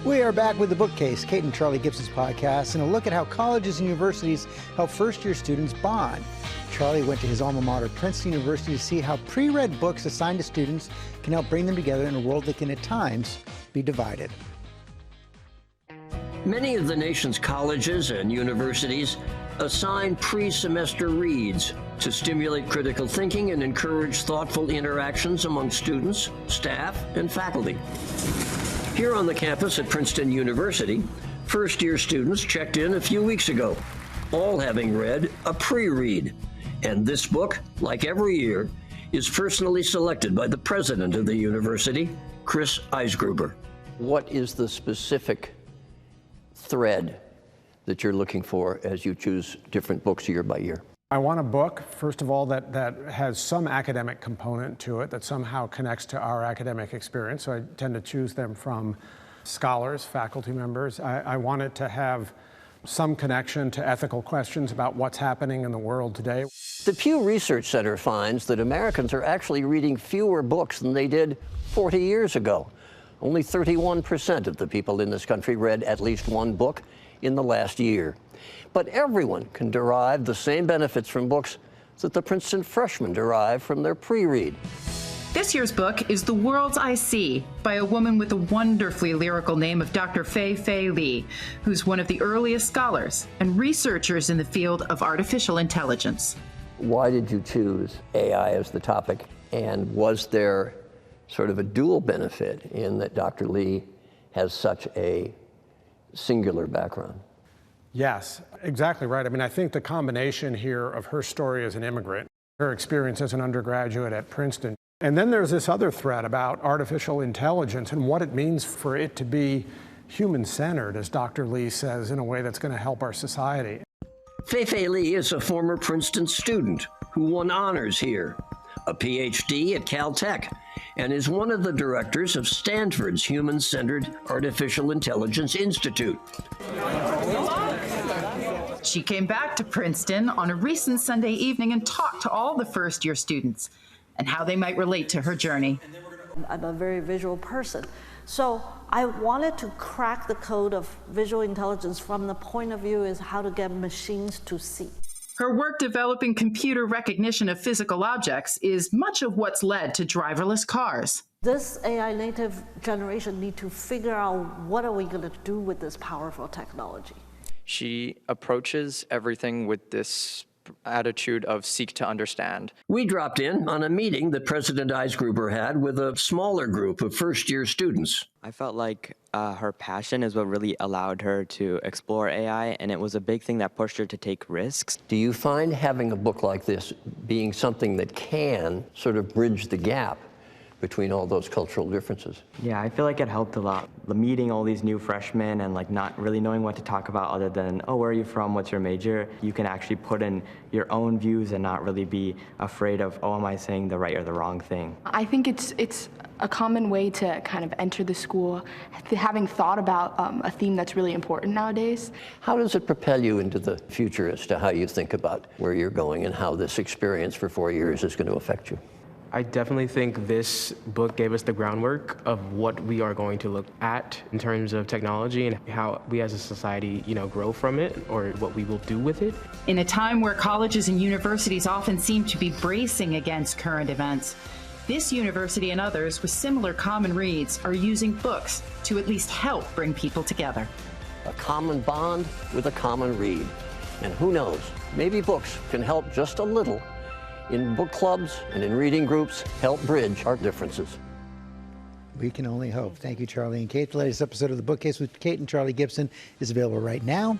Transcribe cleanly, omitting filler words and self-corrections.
We are back with The Bookcase, Kate and Charlie Gibson's podcast, and a look at how colleges and universities help first-year students bond. Charlie went to his alma mater, Princeton University, to see how pre-read books assigned to students can help bring them together in a world that can at times be divided. Many of the nation's colleges and universities assign pre-semester reads to stimulate critical thinking and encourage thoughtful interactions among students, staff, and faculty. Here on the campus at Princeton University, first-year students checked in a few weeks ago, all having read a pre-read. And this book, like every year, is personally selected by the president of the university, Chris Eisgruber. What is the specific thread that you're looking for as you choose different books year by year? I want a book, first of all, that has some academic component to it, that somehow connects to our academic experience. So I tend to choose them from scholars, faculty members. I want it to have some connection to ethical questions about what's happening in the world today. The Pew Research Center finds that Americans are actually reading fewer books than they did 40 years ago. Only 31% of the people in this country read at least one book in the last year. But everyone can derive the same benefits from books that the Princeton freshmen derive from their pre-read. This year's book is The Worlds I See by a woman with the wonderfully lyrical name of Dr. Fei-Fei Li, who's one of the earliest scholars and researchers in the field of artificial intelligence. Why did you choose AI as the topic? And was there sort of a dual benefit in that Dr. Li has such a singular background? Yes, exactly right. I mean, I think the combination here of her story as an immigrant, her experience as an undergraduate at Princeton, and then there's this other thread about artificial intelligence and what it means for it to be human-centered, as Dr. Li says, in a way that's going to help our society. Fei-Fei Li is a former Princeton student who won honors here, a PhD at Caltech, and is one of the directors of Stanford's Human-Centered Artificial Intelligence Institute. She came back to Princeton on a recent Sunday evening and talked to all the first-year students and how they might relate to her journey. I'm a very visual person, so I wanted to crack the code of visual intelligence from the point of view is how to get machines to see. Her work developing computer recognition of physical objects is much of what's led to driverless cars. This AI native generation need to figure out what are we going to do with this powerful technology. She approaches everything with this attitude of seek to understand. We dropped in on a meeting that President Eisgruber had with a smaller group of first-year students. I felt like her passion is what really allowed her to explore AI, and it was a big thing that pushed her to take risks. Do you find having a book like this being something that can sort of bridge the gap between all those cultural differences? Yeah, I feel like it helped a lot. Meeting all these new freshmen and like not really knowing what to talk about other than, oh, where are you from, what's your major? You can actually put in your own views and not really be afraid of, oh, am I saying the right or the wrong thing? I think it's a common way to kind of enter the school, having thought about a theme that's really important nowadays. How does it propel you into the future as to how you think about where you're going and how this experience for 4 years is going to affect you? I definitely think this book gave us the groundwork of what we are going to look at in terms of technology and how we as a society, grow from it or what we will do with it. In a time where colleges and universities often seem to be bracing against current events, this university and others with similar common reads are using books to at least help bring people together. A common bond with a common read. And who knows, maybe books can help just a little in book clubs and in reading groups, help bridge our differences. We can only hope. Thank you, Charlie and Kate. The latest episode of The Bookcase with Kate and Charlie Gibson is available right now